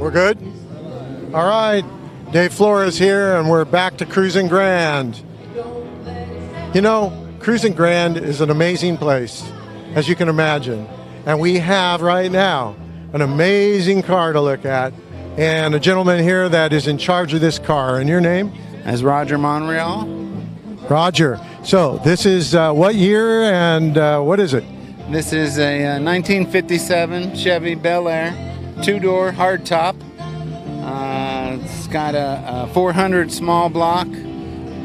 We're good? All right. Dave Flores here, and we're back to Cruisin' Grand. You know, Cruisin' Grand is an amazing place, as you can imagine. And we have right now an amazing car to look at, and a gentleman here that is in charge of this car. And your name? As Roger Monreal. Roger. So this is what year and what is it? This is a 1957 Chevy Bel Air, two-door hardtop. It's got a 400 small block,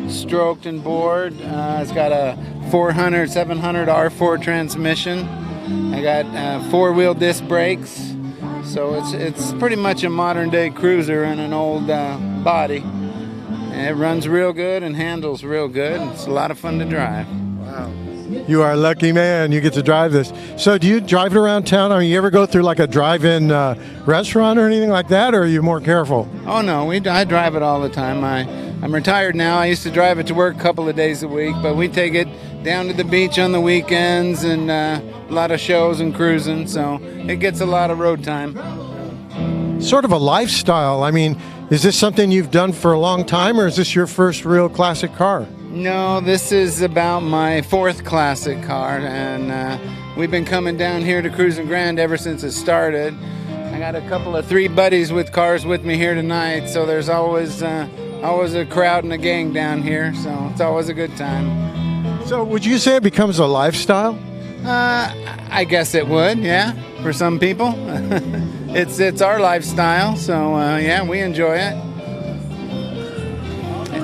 stroked and bored. It's got a 400, 700 R4 transmission. I got four-wheel disc brakes. So it's pretty much a modern-day cruiser in an old body. And it runs real good and handles real good. It's a lot of fun to drive. Wow. You are a lucky man. You get to drive this. So do you drive it around town? I mean, you ever go through like a drive-in restaurant or anything like that, or are you more careful? Oh, no. I drive it all the time. I'm retired now. I used to drive it to work a couple of days a week, but we take it down to the beach on the weekends and a lot of shows and cruising, so it gets a lot of road time. Sort of a lifestyle. I mean, is this something you've done for a long time, or is this your first real classic car? No, this is about my fourth classic car, and we've been coming down here to Cruisin' Grand ever since it started. I got a couple of three buddies with cars with me here tonight, so there's always a crowd and a gang down here, so it's always a good time. So would you say it becomes a lifestyle? I guess it would, yeah, for some people. It's our lifestyle, so yeah, we enjoy it.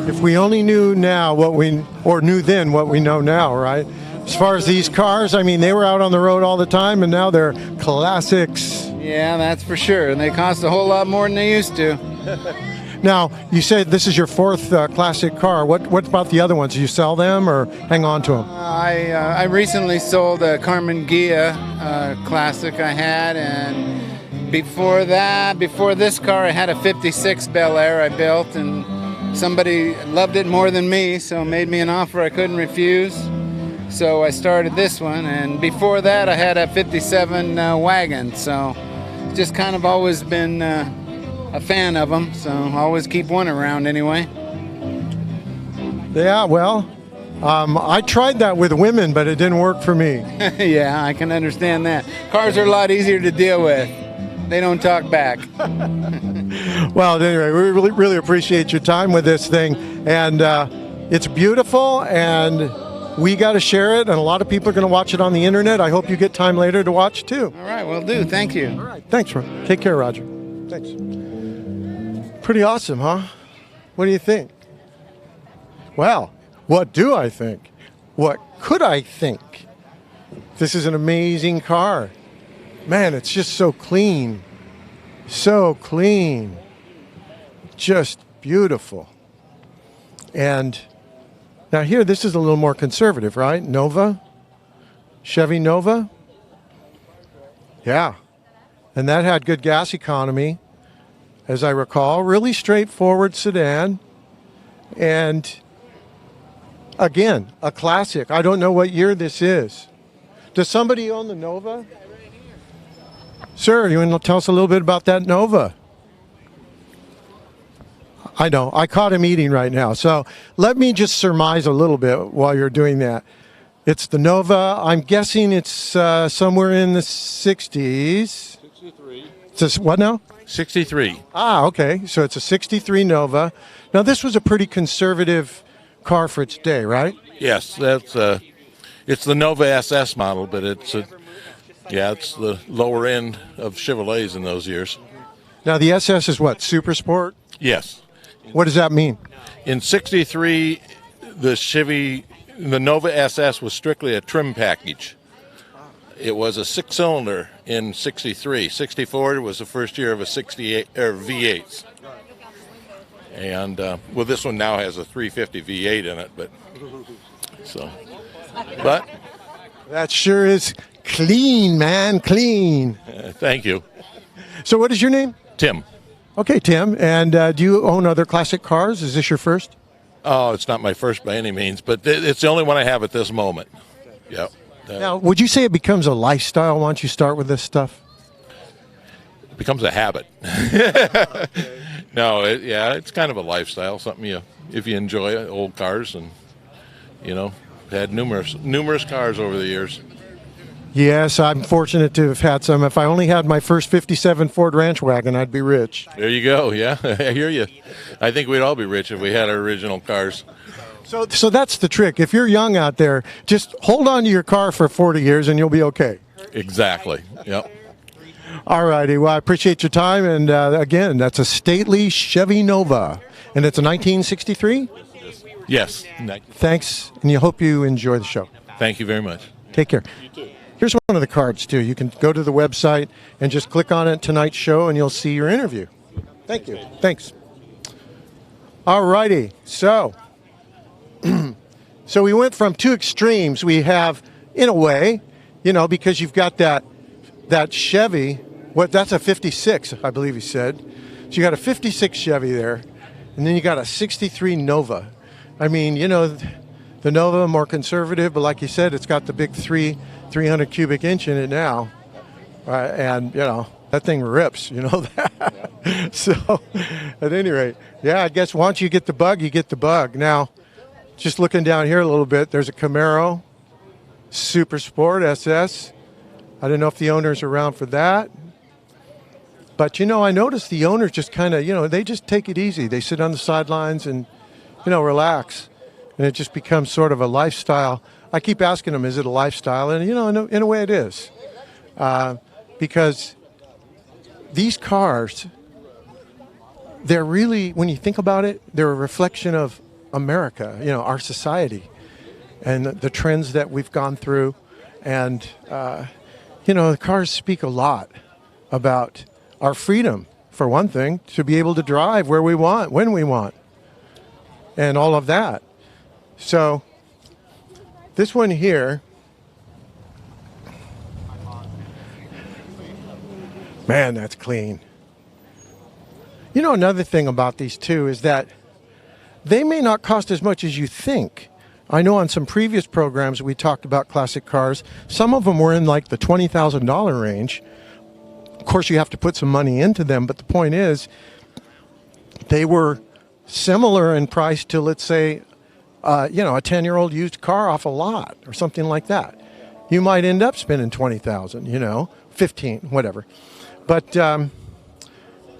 If we only knew now knew then what we know now, right? As far as these cars, I mean, they were out on the road all the time, and now they're classics. Yeah, that's for sure, and they cost a whole lot more than they used to. Now, you said this is your fourth classic car. What about the other ones? Do you sell them or hang on to them? I recently sold a Carmen Ghia classic I had, and before this car, I had a 56 Bel Air I built, and somebody loved it more than me, so made me an offer I couldn't refuse. So I started this one, and before that, I had a 57 wagon, so just kind of always been a fan of them, so I always keep one around anyway. Yeah, well, I tried that with women, but it didn't work for me. Yeah, I can understand that. Cars are a lot easier to deal with. They don't talk back. Well, anyway, we really appreciate your time with this thing, and it's beautiful, and we got to share it, and a lot of people are going to watch it on the internet. I hope you get time later to watch too. All right, will do. Thank you. All right, thanks, take care, Roger. Thanks. Pretty awesome, huh? What do you think? Well, what do I think? What could I think? This is an amazing car. Man, it's just so clean. So clean. Just beautiful. And now here, this is a little more conservative, right? Nova? Chevy Nova? Yeah. And that had good gas economy, as I recall. Really straightforward sedan. And again, a classic. I don't know what year this is. Does somebody own the Nova? Sir, you want to tell us a little bit about that Nova? I know. I caught him eating right now. So let me just surmise a little bit while you're doing that. It's the Nova. I'm guessing it's somewhere in the 60s. 63. It's what now? 63. Ah, okay. So it's a 63 Nova. Now, this was a pretty conservative car for its day, right? Yes, it's the Nova SS model, but it's the lower end of Chevrolets in those years. Now, the SS is what, Super Sport? Yes. What does that mean? In 63, the Nova SS was strictly a trim package. It was a six-cylinder in 63. 64 was the first year of a 68 or V8s. And well, this one now has a 350 V8 in it, but that sure is clean, man, clean. Thank you. So, what is your name? Tim. Okay, Tim. And do you own other classic cars? Is this your first? Oh, it's not my first by any means, but it's the only one I have at this moment. Yep. Now, would you say it becomes a lifestyle once you start with this stuff? becomes a habit. No, it's kind of a lifestyle, something if you enjoy old cars, and had numerous cars over the years. Yes, I'm fortunate to have had some. If I only had my first 57 Ford Ranch wagon, I'd be rich. There you go. Yeah, I hear you. I think we'd all be rich if we had our original cars. So that's the trick. If you're young out there, just hold on to your car for 40 years and you'll be okay. Exactly. Yep. All righty. Well, I appreciate your time. And again, that's a stately Chevy Nova. And it's a 1963? Yes. Thanks. And you hope you enjoy the show. Thank you very much. Take care. You too. Here's one of the cards, too. You can go to the website and just click on it, tonight's show, and you'll see your interview. Thank you. Thanks. All righty. So we went from two extremes. We have, in a way, because you've got that Chevy. That's a 56, I believe he said. So you got a 56 Chevy there, and then you got a 63 Nova. I mean, the Nova, more conservative, but like you said, it's got the big 300 cubic inch in it now. And, that thing rips, that. So, at any rate, I guess once you get the bug, you get the bug. Now, just looking down here a little bit, there's a Camaro Super Sport SS. I don't know if the owner's around for that. But, I noticed the owners just kind of, they just take it easy. They sit on the sidelines and, relax. And it just becomes sort of a lifestyle. I keep asking them, is it a lifestyle? And, in a way it is. Because these cars, they're really, when you think about it, they're a reflection of America, our society and the trends that we've gone through. And, the cars speak a lot about our freedom, for one thing, to be able to drive where we want, when we want, and all of that. So this one here, man, that's clean. Another thing about these two is that they may not cost as much as you think. I know on some previous programs we talked about classic cars. Some of them were in like the $20,000 range. Of course, you have to put some money into them, but the point is they were similar in price to, let's say, a 10-year-old used car off a lot or something like that. You might end up spending $20,000, 15, whatever. But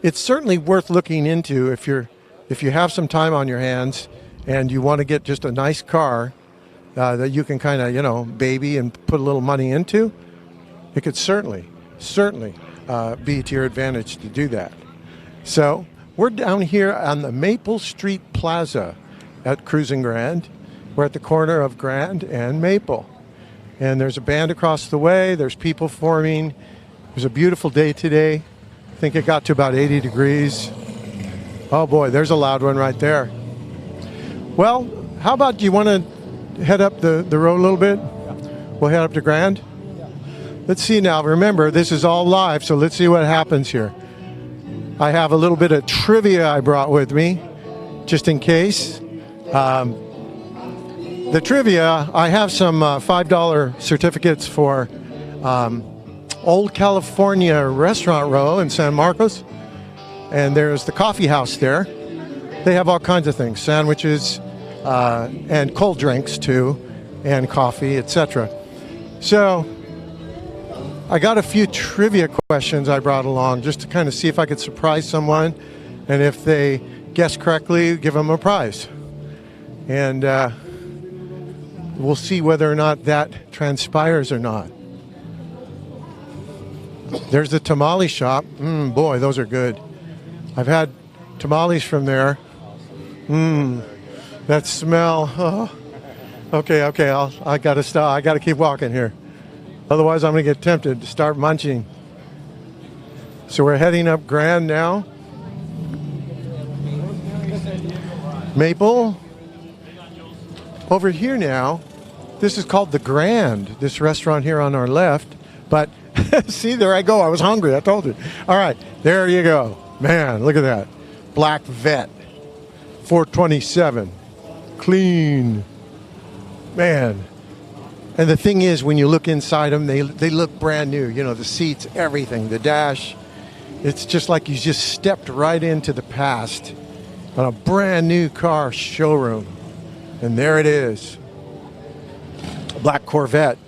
it's certainly worth looking into if you have some time on your hands and you want to get just a nice car that you can kind of, baby and put a little money into. It could certainly be to your advantage to do that. So we're down here on the Maple Street Plaza at CRUISIN Grand. We're at the corner of Grand and Maple. And there's a band across the way. There's people forming. It was a beautiful day today. I think it got to about 80 degrees. Oh boy, there's a loud one right there. Well, how about you want to head up the road a little bit? We'll head up to Grand. Let's see now. Remember, this is all live, so let's see what happens here. I have a little bit of trivia I brought with me, just in case. The trivia, I have some $5 certificates for Old California Restaurant Row in San Marcos. And there's the coffee house there. They have all kinds of things, sandwiches and cold drinks too, and coffee, etc. So I got a few trivia questions I brought along just to kind of see if I could surprise someone, and if they guess correctly, give them a prize. And we'll see whether or not that transpires or not. There's the tamale shop. Boy, those are good. I've had tamales from there. That smell. Oh. Okay. I gotta stop. I gotta keep walking here. Otherwise, I'm gonna get tempted to start munching. So we're heading up Grand now. Maple. Over here now, this is called the Grand, this restaurant here on our left. But see, there I go. I was hungry. I told you. All right, there you go. Man, look at that. Black Vet, 427. Clean. Man. And the thing is, when you look inside them, they look brand new. You know, the seats, everything, the dash. It's just like you just stepped right into the past on a brand new car showroom. And there it is. A black Corvette.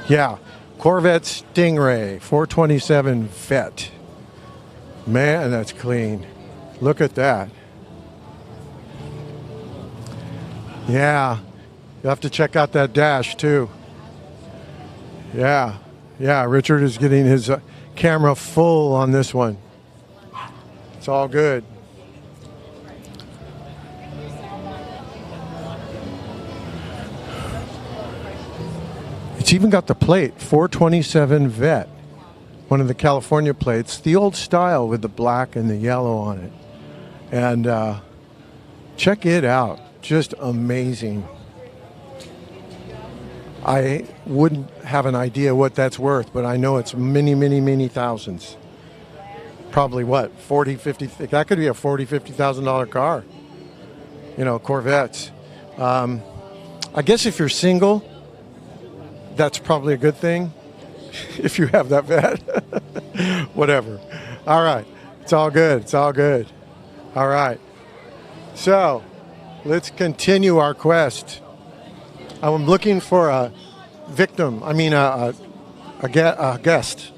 Yeah, Corvette Stingray 427 Vet. Man, that's clean. Look at that. Yeah, you have to check out that dash too. Yeah, Richard is getting his camera full on this one. It's all good. It's even got the plate, 427 Vet. One of the California plates, the old style with the black and the yellow on it. And check it out, just amazing. I wouldn't have an idea what that's worth, but I know it's many, many, many thousands. Probably what, 40, 50, that could be a $40,000, $50,000 car. You know, Corvettes. I guess if you're single, that's probably a good thing. If you have that vet. Whatever. All right. It's all good. It's all good. All right. So, let's continue our quest. I'm looking for a victim. I mean, a guest.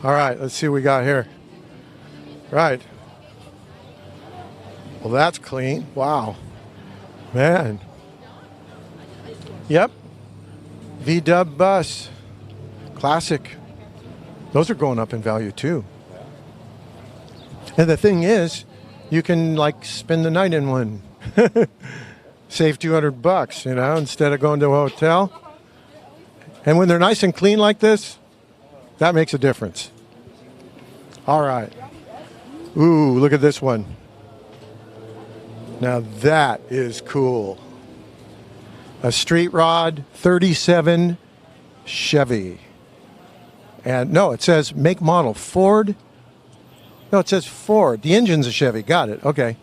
All right. Let's see what we got here. Right. Well, that's clean. Wow. Man. Yep. V-dub bus. Classic. Those are going up in value too. And the thing is, you can like spend the night in one. Save $200, you know, instead of going to a hotel. And when they're nice and clean like this, that makes a difference. All right. Ooh, look at this one. Now that is cool. A street rod 37 Chevy. And no, it says make model Ford. No, it says Ford. The engine's a Chevy. Got it. Okay.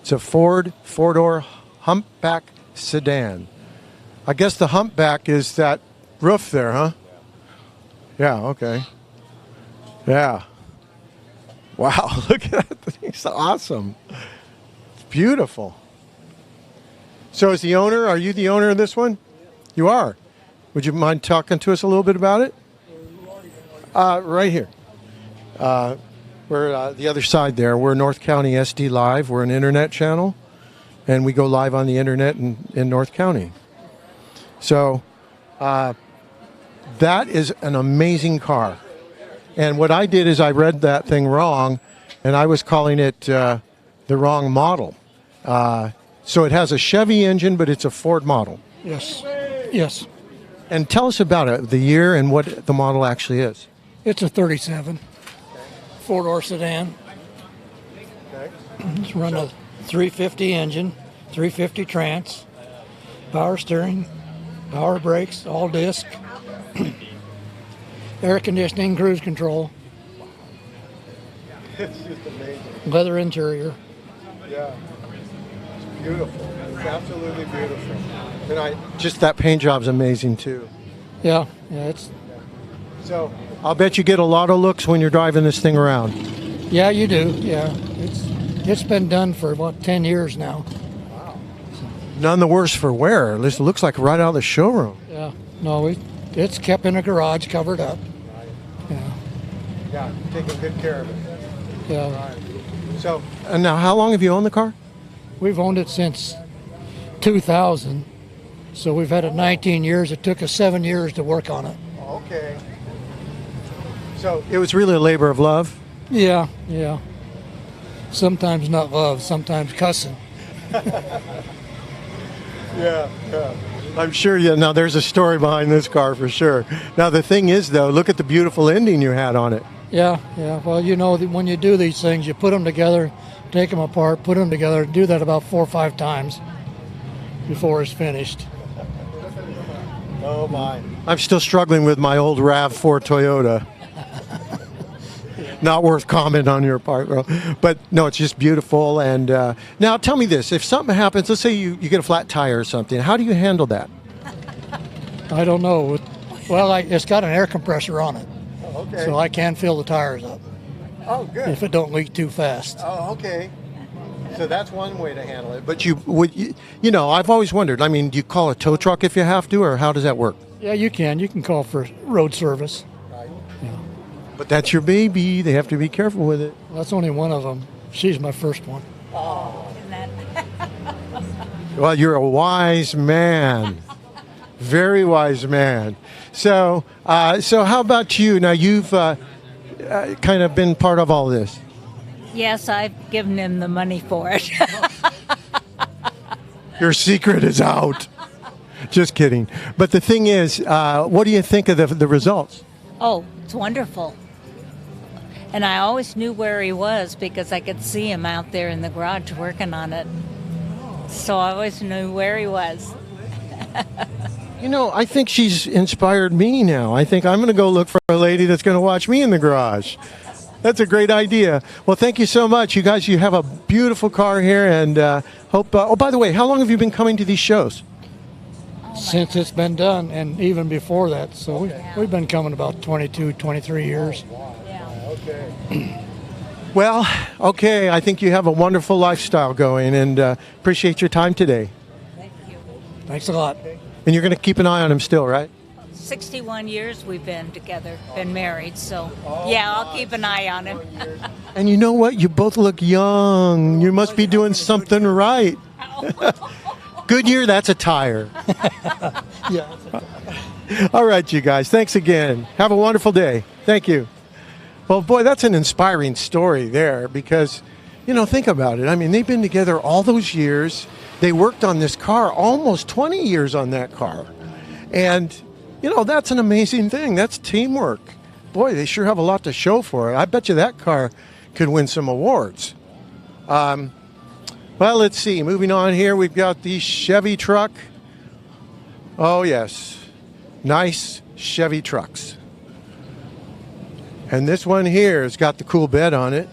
It's a Ford four-door humpback sedan. I guess the humpback is that roof there, huh? Yeah, okay. Yeah. Wow, look at that thing. It's awesome. It's beautiful. So is the owner, are you the owner of this one? You are. Would you mind talking to us a little bit about it? Right here. We're the other side there. We're North County SD Live. We're an internet channel, and we go live on the internet in North County. So that is an amazing car. And what I did is I read that thing wrong, and I was calling it the wrong model. So it has a Chevy engine, but it's a Ford model. Yes. Yes. And tell us about it, the year and what the model actually is. It's a 37. Four-door sedan. Okay. It's run a 350 engine, 350 trans, power steering, power brakes, all disc, air conditioning, cruise control, It's just amazing. leather interior. Yeah. It's beautiful. It's absolutely beautiful. And just that paint job's amazing too. Yeah, it's So I'll bet you get a lot of looks when you're driving this thing around. yeah, you do. Yeah, it's been done for about 10 years now. None the worse for wear. At least it looks like right out of the showroom. Yeah, no, it's kept in a garage, covered up. Yeah, Yeah, taking good care of it. yeah. So, and now how long have you owned the car? We've owned it since 2000, so we've had it 19 years. It took us 7 years to work on it. Okay. So it was really a labor of love. Yeah, yeah. Sometimes not love, sometimes cussing. Yeah. I'm sure. Yeah. Now there's a story behind this car for sure. Now the thing is, though, look at the beautiful ending you had on it. Yeah, yeah. Well, you know, when you do these things, you put them together, take them apart, put them together. Do that about 4 or 5 times before it's finished. Oh my! I'm still struggling with my old RAV4 Toyota. Not worth comment on your part, bro. But no, it's just beautiful. And now tell me this: if something happens, let's say you get a flat tire or something, how do you handle that? I don't know. Well, it's got an air compressor on it. Oh, Okay. So I can fill the tires up Oh, good. if it don't leak too fast. Oh, okay. So that's one way to handle it. But you know, I've always wondered. I mean, do you call a tow truck if you have to, or how does that work? Yeah, you can. You can call for road service. But that's your baby. They have to be careful with it. That's only one of them. She's my first one. Well, you're a wise man. Very wise man. So how about you? Now, you've kind of been part of all this. Yes, I've given him the money for it. Your secret is out. Just kidding. But the thing is, what do you think of the results? Oh, it's wonderful. And I always knew where he was because I could see him out there in the garage working on it. So I always knew where he was. You know, I think she's inspired me now. I think I'm going to go look for a lady that's going to watch me in the garage. That's a great idea. Well, thank you so much. You guys, you have a beautiful car here, and hope... oh, by the way, how long have you been coming to these shows? Since it's been done, and even before that. So we've been coming about 22, 23 years. Well, okay, I think you have a wonderful lifestyle going, and appreciate your time today. Thank you. Thanks a lot. And you're going to keep an eye on him still, right? 61 years we've been together, been married, so yeah, I'll keep an eye on him. And you know what? You both look young. You must be doing something right. Goodyear, that's a tire. Yeah. All right, you guys. Thanks again. Have a wonderful day. Thank you. Well, boy, that's an inspiring story there because, you know, think about it. I mean, they've been together all those years. They worked on this car almost 20 years on that car. And, you know, that's an amazing thing. That's teamwork. Boy, they sure have a lot to show for it. I bet you that car could win some awards. Well, let's see. Moving on here, we've got the Chevy truck. Oh, yes. Nice Chevy trucks. And this one here has got the cool bed on it.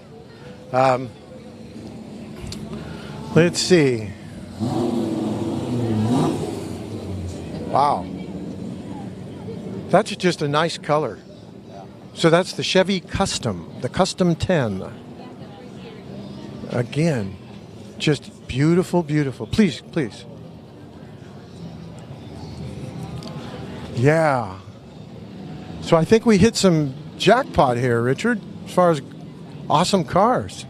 Let's see. Wow. That's just a nice color. So that's the Chevy Custom, the Custom 10. Again, just beautiful, beautiful. Please, please. Yeah. So I think we hit some jackpot here, Richard, as far as awesome cars.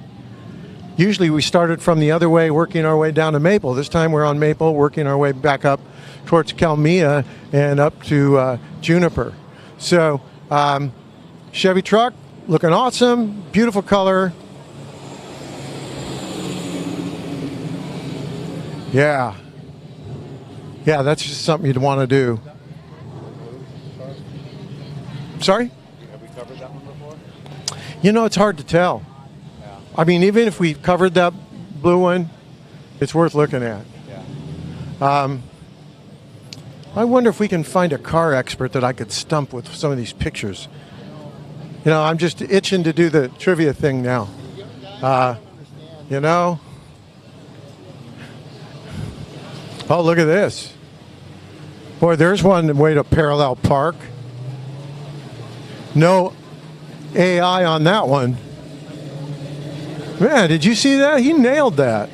Usually we started from the other way, working our way down to Maple. This time we're on Maple, working our way back up towards Calmia and up to Juniper. So Chevy truck, looking awesome, beautiful color. Yeah. Yeah, that's just something you'd want to do. Sorry? Have we covered that one before? You know, it's hard to tell. Yeah. I mean, even if we covered that blue one, it's worth looking at. Yeah. I wonder if we can find a car expert that I could stump with some of these pictures. You know, I'm just itching to do the trivia thing now. You know? Oh, look at this. Boy, there's one way to parallel park. No AI on that one. Man, did you see that? He nailed that.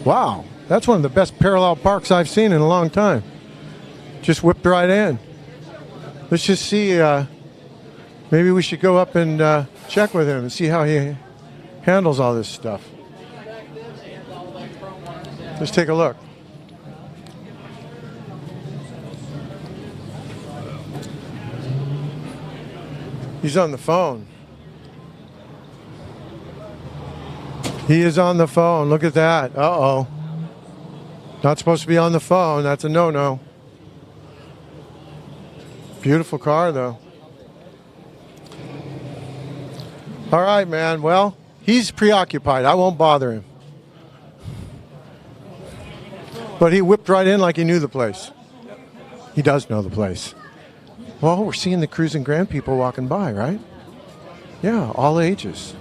Wow, that's one of the best parallel parks I've seen in a long time. Just whipped right in. Let's just see. Maybe we should go up and check with him and see how he handles all this stuff. Let's take a look. He's on the phone. He is on the phone. Look at that. Uh-oh. Not supposed to be on the phone. That's a no-no. Beautiful car, though. All right, man. Well, he's preoccupied. I won't bother him. But he whipped right in like he knew the place. He does know the place. Well, we're seeing the Cruising Grand people walking by, right? Yeah, all ages.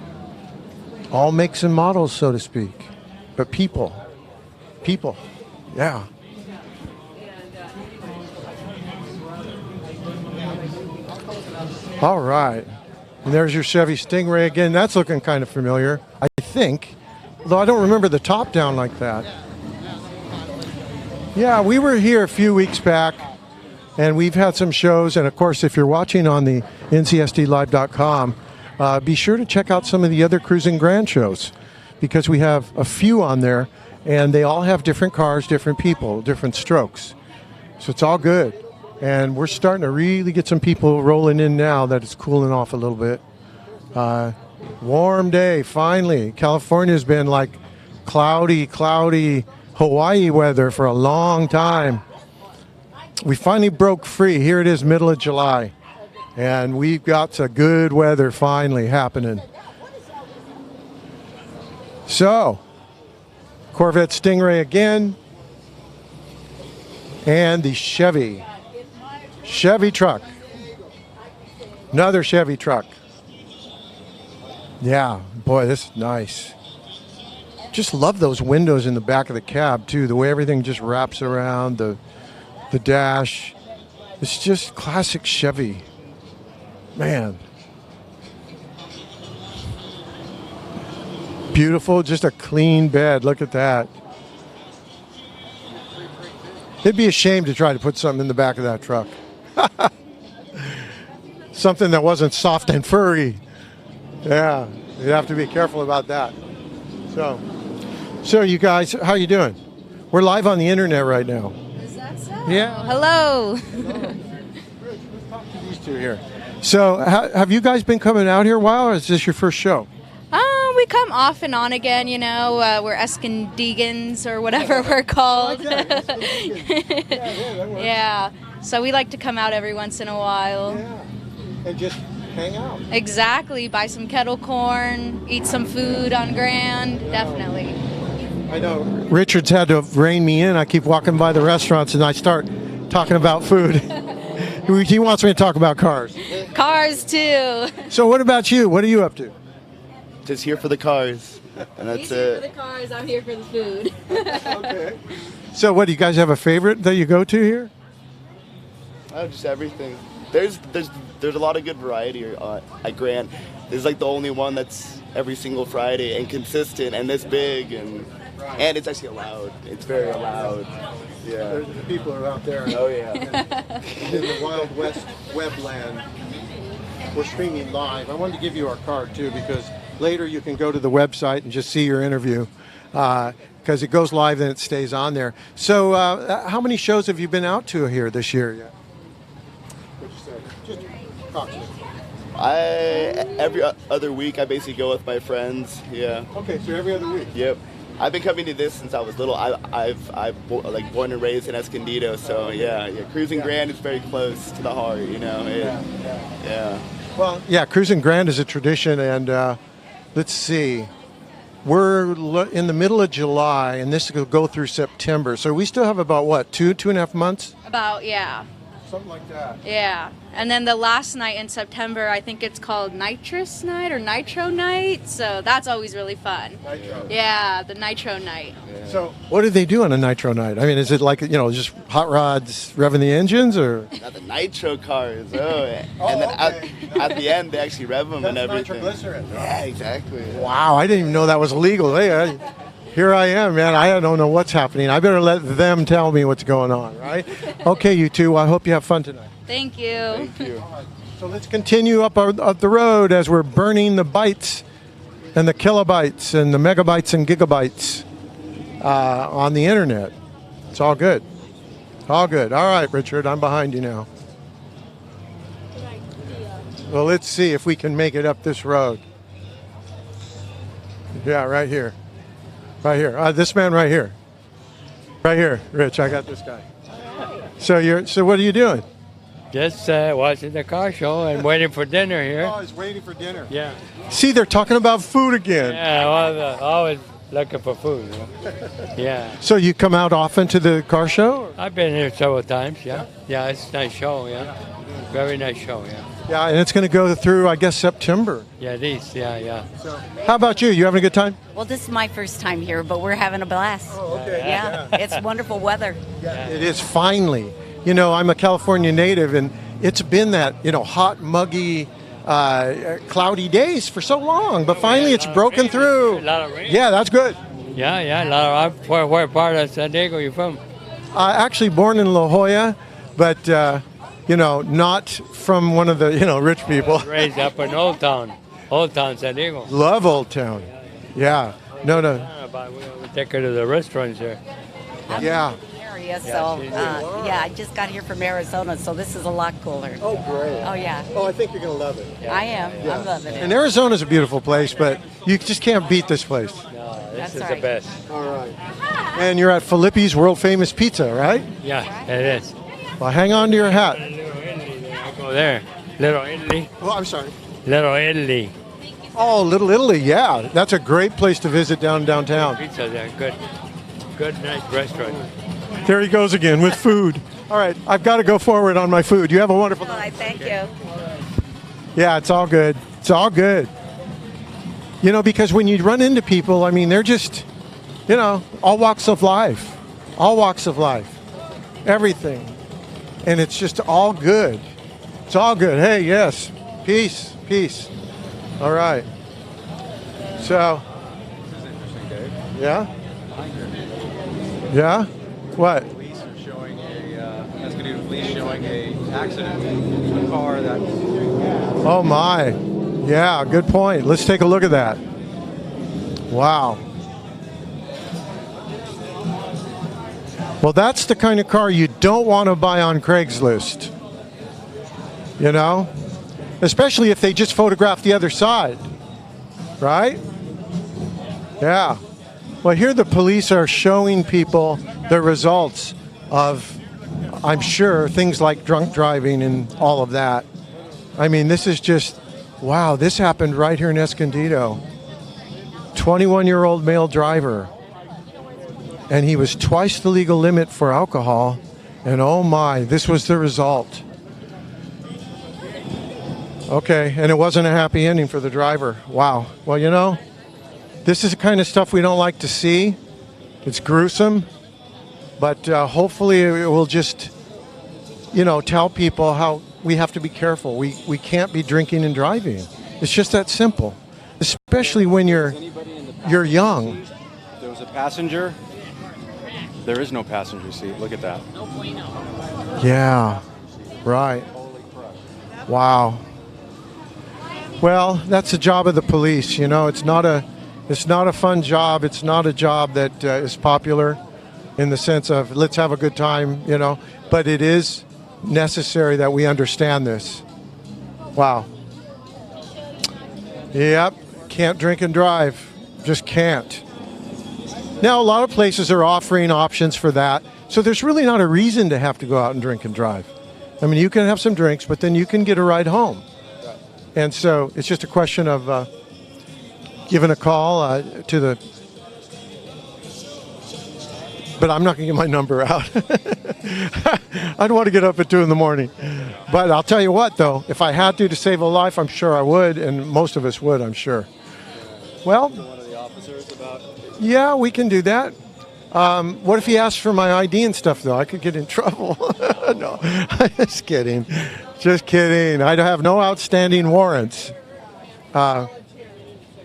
All makes and models, so to speak. But people. People. Yeah. All right. And there's your Chevy Stingray again. That's looking kind of familiar, I think. Though I don't remember the top down like that. Yeah, we were here a few weeks back, and we've had some shows. And, of course, if you're watching on the ncsdlive.com, be sure to check out some of the other Cruising Grand shows, because we have a few on there, and they all have different cars, different people, different strokes. So it's all good. And we're starting to really get some people rolling in now that it's cooling off a little bit. Warm day, finally. California's been like cloudy Hawaii weather for a long time. We finally broke free. Here it is, middle of July. And we've got some good weather finally happening. So, Corvette Stingray again. And the Chevy truck. Another Chevy truck. Yeah, boy, this is nice. Just love those windows in the back of the cab, too. The way everything just wraps around the dash. It's just classic Chevy. Man. Beautiful, just a clean bed. Look at that. It'd be a shame to try to put something in the back of that truck. Something that wasn't soft and furry. Yeah, you'd have to be careful about that. So you guys, how you doing? We're live on the internet right now. Is that so? Yeah. Hello. Rich, let's talk to these two here. So have you guys been coming out here a while, or is this your first show? We come off and on again, you know. We're Escondigans or whatever we're called. Yeah. So we like to come out every once in a while. Yeah. And just hang out. Exactly. Buy some kettle corn, eat some food on Grand. Definitely. I know Richard's had to rein me in. I keep walking by the restaurants and I start talking about food. He wants me to talk about cars. Cars too. So what about you? What are you up to? Just here for the cars, and that's He's here for it. the cars. I'm here for the food. Okay. So what, do you guys have a favorite that you go to here? Oh, just everything. There's a lot of good variety at Grand. There's like the only one that's every single Friday and consistent and this big and it's actually loud. It's very loud. Yeah. The people are out there. Oh yeah. In the Wild West webland. We're streaming live. I wanted to give you our card too, because later you can go to the website and just see your interview, because it goes live and it stays on there. So how many shows have you been out to here this year yet? What'd you say? Just approximately. Every other week I basically go with my friends. Yeah. Okay, so every other week. Yep. I've been coming to this since I was little. I've like born and raised in Escondido, so yeah. Cruising Grand is very close to the heart, you know. Yeah. Well, yeah, Cruising Grand is a tradition, and let's see. We're in the middle of July, and this will go through September. So we still have about, what, two and a half months? About, yeah. Something like that. Yeah. And then the last night in September, I think it's called Nitrous Night or Nitro Night. So that's always really fun. Nitro. Yeah, the Nitro Night. Yeah. So what do they do on a Nitro Night? I mean, is it like, just hot rods revving the engines, or? Not the nitro cars. And then at the end, they actually rev them and everything. Nitroglycerin. Yeah, exactly. Wow, I didn't even know that was legal. Hey, here I am, man. I don't know what's happening. I better let them tell me what's going on, right? Okay, you two. I hope you have fun tonight. Thank you. Thank you. So let's continue up the road as we're burning the bytes and the kilobytes and the megabytes and gigabytes on the internet. It's all good. All good. All right, Richard, I'm behind you now. Well, let's see if we can make it up this road. Yeah, right here. Right here. This man right here. Right here, Rich. I got this guy. So what are you doing? Just watching the car show and waiting for dinner here. Oh, he's waiting for dinner. Yeah. See, they're talking about food again. Yeah, well, always looking for food. Yeah. So you come out often to the car show? Or? I've been here several times, yeah. Yeah, it's a nice show, yeah. Very nice show, yeah. Yeah, and it's going to go through, I guess, September. Yeah, it is, yeah. So, how about you? You having a good time? Well, this is my first time here, but we're having a blast. Oh, okay. Yeah, it's wonderful weather. Yeah, it is finally. I'm a California native, and it's been that, hot, muggy, cloudy days for so long, but finally it's broken through. A lot of rain. Yeah, that's good. Yeah, a lot of. Where part of San Diego you from? Actually born in La Jolla, but, not from one of the, rich people. Raised up in Old Town San Diego. Love Old Town. Yeah. No. We take her to the restaurants here. Yeah. Area, so I just got here from Arizona, so this is a lot cooler. Oh, great. Oh yeah. Oh, I think you're going to love it. I am. Yeah. I'm loving it. And Arizona's a beautiful place, but you just can't beat this place. No, this That's is right. the best. All right. And you're at Filippi's world famous pizza, right? Yeah, it is. Well, hang on to your hat. Little Italy there. I go there. Little Italy. Oh, I'm sorry. Little Italy. Oh, Little Italy, yeah. That's a great place to visit downtown. Pizza there. Good, nice restaurant. There he goes again with food. All right, I've got to go forward on my food. You have a wonderful All night. right, thank you. Yeah, it's all good. It's all good. Because when you run into people, I mean, they're just, all walks of life. All walks of life. Everything. And it's just all good. It's all good. Hey, yes. Peace. All right. So. This is interesting, Dave. Yeah? Yeah? What? Police are showing Escondido police showing a accident with a car that. Oh my. Yeah, good point. Let's take a look at that. Wow. Well, that's the kind of car you don't want to buy on Craigslist. Especially if they just photograph the other side. Right? Yeah. Well, here the police are showing people the results of, I'm sure, things like drunk driving and all of that. I mean, this is just, wow, this happened right here in Escondido. 21-year-old male driver. And he was twice the legal limit for alcohol. And oh my, this was the result. Okay, and it wasn't a happy ending for the driver. Wow. Well, this is the kind of stuff we don't like to see. It's gruesome. But hopefully it will just, tell people how we have to be careful. We can't be drinking and driving. It's just that simple. Especially when you're young. There was a passenger. There is no passenger seat. Look at that. Yeah, right. Wow. Well, that's the job of the police. It's not a fun job. It's not a job that is popular in the sense of let's have a good time, but it is necessary that we understand this. Wow. Yep. Can't drink and drive. Just can't. Now, a lot of places are offering options for that, so there's really not a reason to have to go out and drink and drive. I mean, you can have some drinks, but then you can get a ride home. And so it's just a question of giving a call to the... But I'm not going to get my number out. I don't want to get up at 2 in the morning. But I'll tell you what, though, if I had to save a life, I'm sure I would, and most of us would, I'm sure. Well... One of the officers about. Yeah, we can do that. What if he asks for my ID and stuff, though? I could get in trouble. No, just kidding. Just kidding. I have no outstanding warrants.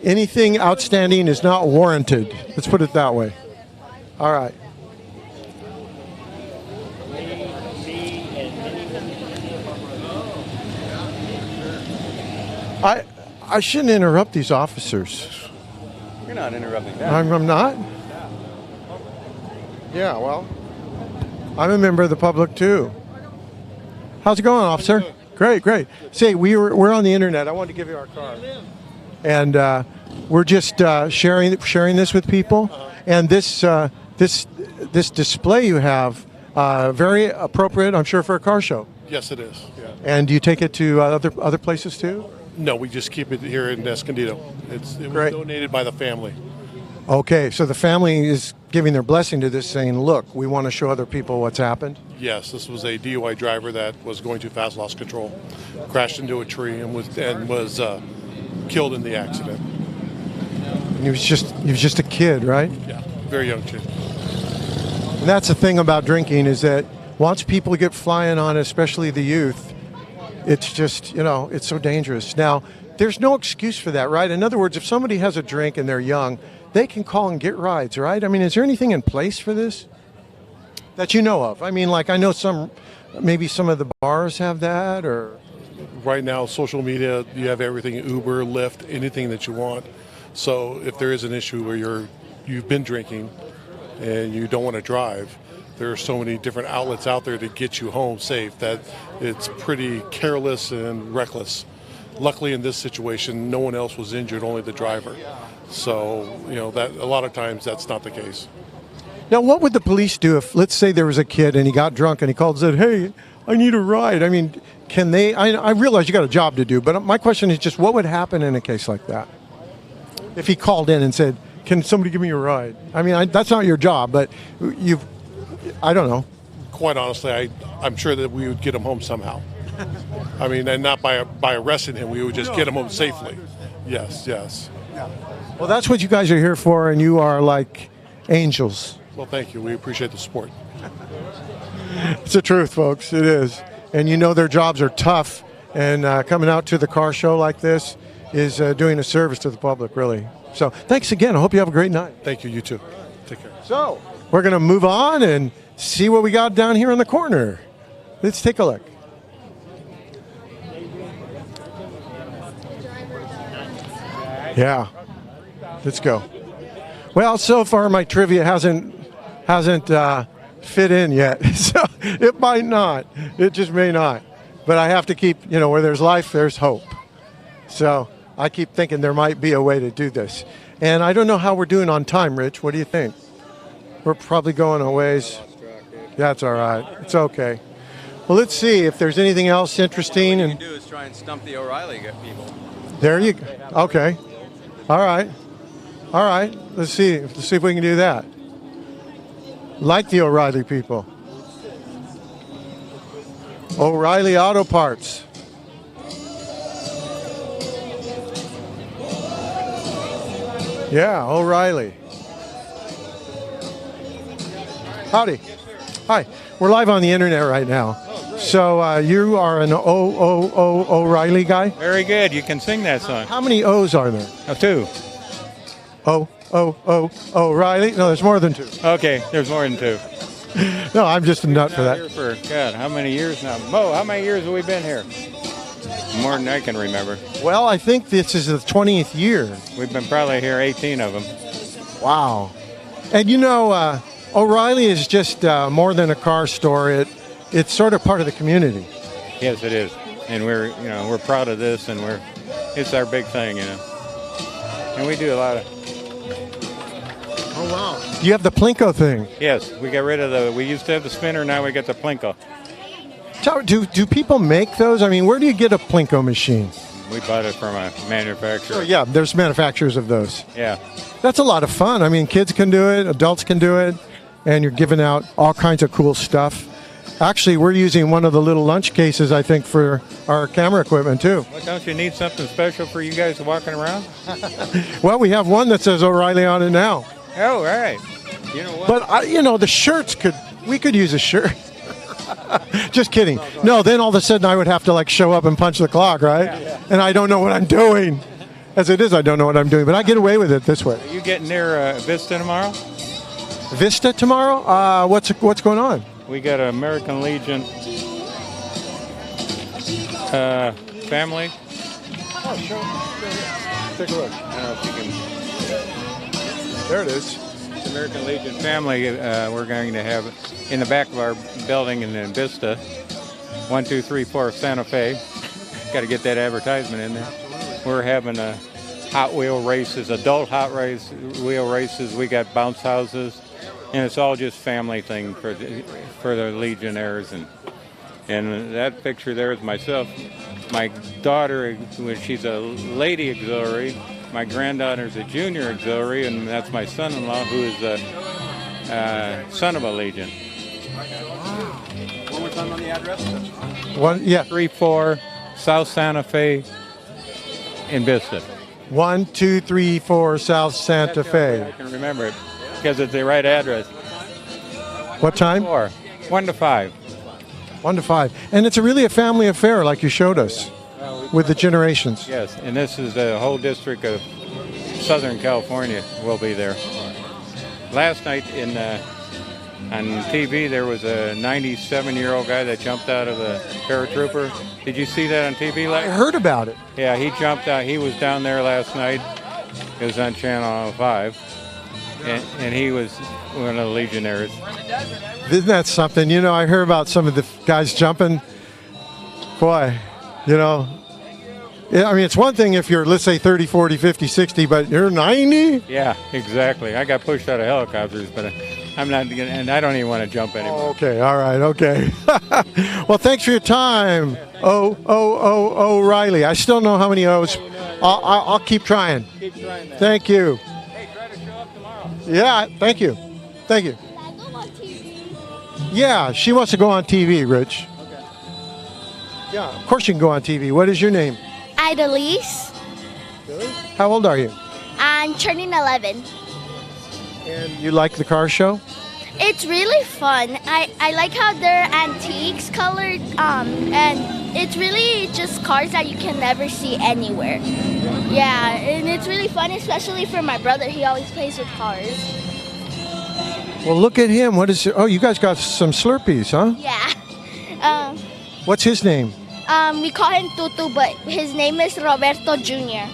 Anything outstanding is not warranted. Let's put it that way. All right. I shouldn't interrupt these officers. You're not interrupting that. I'm not? Yeah, well, I'm a member of the public too. How's it going, officer? Great. Say, we're on the internet. I wanted to give you our card. And we're just sharing this with people. And this display you have, very appropriate, I'm sure, for a car show. Yes, it is. Yeah. And do you take it to other places too? No, we just keep it here in Escondido. It was donated by the family. Okay, so the family is giving their blessing to this, saying, look, we want to show other people what's happened. Yes, this was a DUI driver that was going too fast, lost control, crashed into a tree, and was killed in the accident. And he was just a kid, right? Yeah, very young kid. And that's the thing about drinking is that once people get flying on, especially the youth, it's just, it's so dangerous. Now, there's no excuse for that, right? In other words, if somebody has a drink and they're young, they can call and get rides, right? I mean, is there anything in place for this that you know of? I mean, like, I know maybe some of the bars have that, or... Right now, social media, you have everything, Uber, Lyft, anything that you want. So if there is an issue where you've been drinking and you don't want to drive, there are so many different outlets out there to get you home safe that it's pretty careless and reckless. Luckily, in this situation, no one else was injured, only the driver. So, that a lot of times that's not the case. Now, what would the police do if, let's say there was a kid and he got drunk and he called and said, hey, I need a ride? I mean, can they, I realize you got a job to do, but my question is just what would happen in a case like that? If he called in and said, can somebody give me a ride? I mean, that's not your job, but I don't know. Quite honestly, I'm sure that we would get him home somehow. I mean, and not by arresting him, we would just get him home safely. Yes. Well, that's what you guys are here for, and you are like angels. Well, thank you. We appreciate the support. It's the truth, folks. It is. And their jobs are tough, and coming out to the car show like this is doing a service to the public, really. So thanks again. I hope you have a great night. Thank you. You too. Take care. So we're going to move on and see what we got down here in the corner. Let's take a look. Yeah, let's go. Well, so far my trivia hasn't fit in yet, so it might not. It just may not. But I have to keep, where there's life, there's hope. So I keep thinking there might be a way to do this. And I don't know how we're doing on time, Rich. What do you think? We're probably going a ways. That's all right. It's okay. Well, let's see if there's anything else interesting. What you can do is try and stump the O'Reilly people. There you go. Okay. All right. Let's see if we can do that. Like the O'Reilly people. O'Reilly Auto Parts. Yeah, O'Reilly. Howdy. Hi. We're live on the internet right now. So you are an O'Reilly guy? Very good. You can sing that song. How many O's are there? 2. O'Reilly? No, there's more than 2. Okay, there's more than 2. No, I'm just a nut for that. Here for, God, how many years now? Mo, how many years have we been here? More than I can remember. Well, I think this is the 20th year. We've been probably here 18 of them. Wow. And O'Reilly is just more than a car store. It's sort of part of the community. Yes, it is. And we're proud of this, and it's our big thing, And we do a lot of... Oh, wow. You have the Plinko thing. Yes, we got rid of we used to have the spinner, now we got the Plinko. Do people make those? I mean, where do you get a Plinko machine? We bought it from a manufacturer. Oh, yeah, there's manufacturers of those. Yeah. That's a lot of fun. I mean, kids can do it, adults can do it, and you're giving out all kinds of cool stuff. Actually, we're using one of the little lunch cases, I think, for our camera equipment, too. Well, don't you need something special for you guys walking around? Well, we have one that says O'Reilly on it now. Oh, right. You know what? But, the shirts we could use a shirt. Just kidding. No, then all of a sudden I would have to, show up and punch the clock, right? Yeah. And I don't know what I'm doing. As it is, I don't know what I'm doing, but I get away with it this way. Are you getting near Vista tomorrow? Vista tomorrow? What's going on? We got an American Legion family. Oh, sure. Take a look. I don't know if you can. There it is. It's American Legion family. We're going to have in the back of our building in Vista, 1234 Santa Fe. Got to get that advertisement in there. We're having a Hot Wheel races, adult wheel races. We got bounce houses. And it's all just family thing for the Legionnaires, and that picture there is myself. My daughter, she's a lady auxiliary. My granddaughter's a junior auxiliary, and that's my son-in-law, who is a son of a Legion. One more time on the address. 34 South Santa Fe in Vista. 1234 South Santa Fe. I can remember it. Because it's the right address. What time? 1 to 5. 1 to 5. And it's really a family affair, like you showed us, with the generations. Yes, and this is the whole district of Southern California will be there. Last night on TV, there was a 97-year-old guy that jumped out of a paratrooper. Did you see that on TV? I heard about it. Yeah, he jumped out. He was down there last night. It was on Channel 5, and he was one of the Legionnaires. Isn't that something? You know, I hear about some of the guys jumping. Boy, you know, I mean, it's one thing if you're, let's say, 30, 40, 50, 60, but you're 90? Yeah, exactly. I got pushed out of helicopters, but I'm not, and I don't even want to jump anymore. Oh, okay, all right, okay. Well, thanks for your time, O'Reilly. I still know how many O's. I'll keep trying. Keep trying that. Thank you. Hey, try to show up tomorrow. Yeah, thank you. Thank you. Yeah, she wants to go on TV, Rich. Okay. Yeah, of course you can go on TV. What is your name? Idalise. How old are you? I'm turning 11. And you like the car show? It's really fun. I like how they're antiques colored, and it's really just cars that you can never see anywhere. Yeah, and it's really fun, especially for my brother. He always plays with cars. Well, look at him. What is it? Oh, you guys got some Slurpees, huh? Yeah. What's his name? We call him Tutu, but his name is Roberto Jr.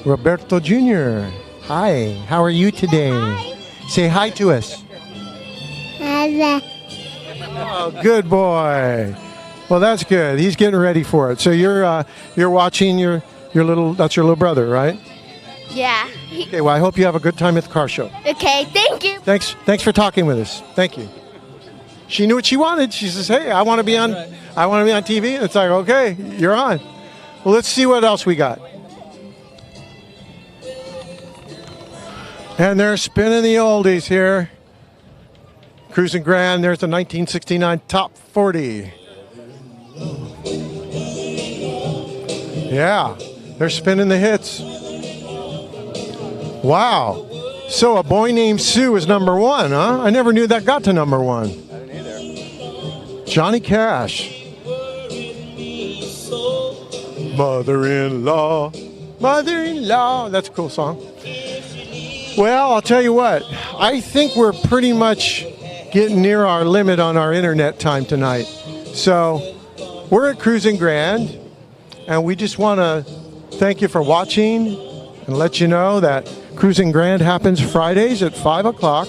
Roberto Jr. Hi, how are you today? Hi. Say hi to us. Oh, good boy. Well, that's good. He's getting ready for it. So you're watching your little, that's your little brother, right? Yeah. Okay, well, I hope you have a good time at the car show. Okay, thank you. Thanks for talking with us. Thank you. She knew what she wanted. She says, "Hey, I want to be on TV." It's like, "Okay, you're on." Well, let's see what else we got. And they're spinning the oldies here. Cruising Grand, there's the 1969 Top 40. Yeah, they're spinning the hits. Wow. So a boy named Sue is number 1, huh? I never knew that got to number 1. I didn't either. Johnny Cash. Mother-in-law, mother-in-law. That's a cool song. Well, I'll tell you what. I think we're pretty much getting near our limit on our internet time tonight. So we're at Cruising Grand, and we just want to thank you for watching and let you know that Cruising Grand happens Fridays at 5 o'clock,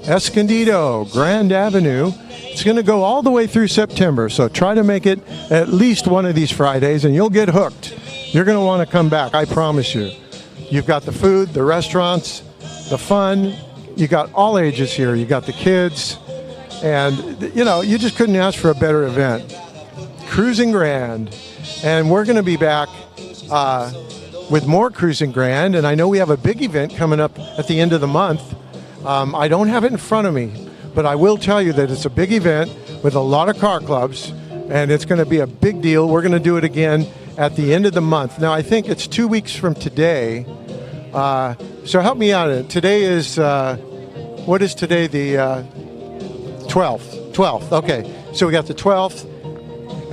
Escondido, Grand Avenue. It's going to go all the way through September, so try to make it at least one of these Fridays, and you'll get hooked. You're going to want to come back, I promise you. You've got the food, the restaurants, the fun. You got all ages here. You got the kids, and you know, you just couldn't ask for a better event. Cruising Grand, and we're going to be back with more Cruising Grand, and I know we have a big event coming up at the end of the month. I don't have it in front of me, but I will tell you that it's a big event with a lot of car clubs, and it's going to be a big deal. We're going to do it again at the end of the month. Now, I think it's 2 weeks from today, so help me out. Today is, what is today, the 12th? 12th, okay. So we got the 12th,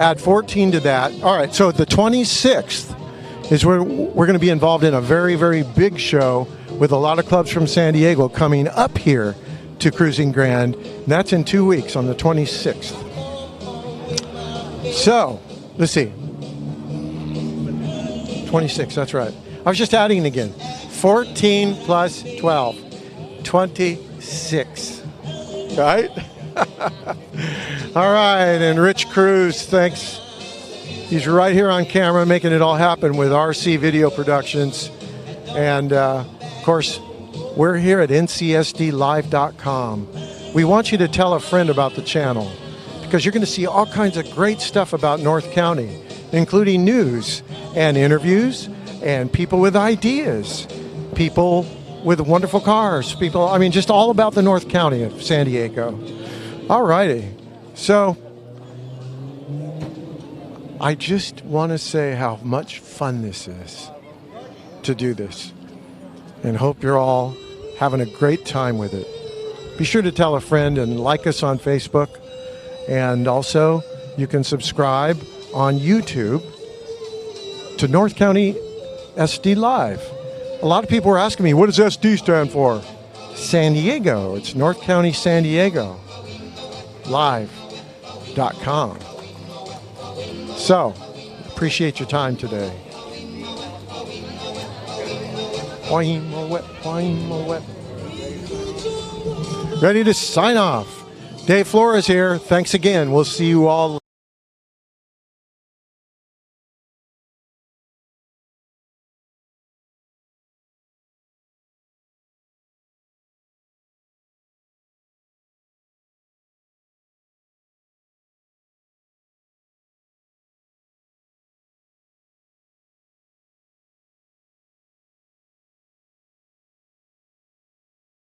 add 14 to that. All right, so the 26th is where we're going to be involved in a very, very big show with a lot of clubs from San Diego coming up here to Cruising Grand. And that's in 2 weeks on the 26th. So, let's see. 26, that's right. I was just adding again. 14 plus 12. 26. Right? All right, and Rich Cruz, thanks. He's right here on camera making it all happen with RC Video Productions. And, of course, we're here at ncsdlive.com. We want you to tell a friend about the channel because you're going to see all kinds of great stuff about North County, including news and interviews and people with ideas, people with wonderful cars, people, I mean, just all about the North County of San Diego. All righty. So I just want to say how much fun this is to do this, and hope you're all having a great time with it. Be sure to tell a friend and like us on Facebook, and also You can subscribe on YouTube to North County SD Live. A lot of people are asking me, what does SD stand for? San Diego. It's North County San Diego Live.com. So, appreciate your time today. Ready to sign off. Dave Flores here. Thanks again. We'll see you all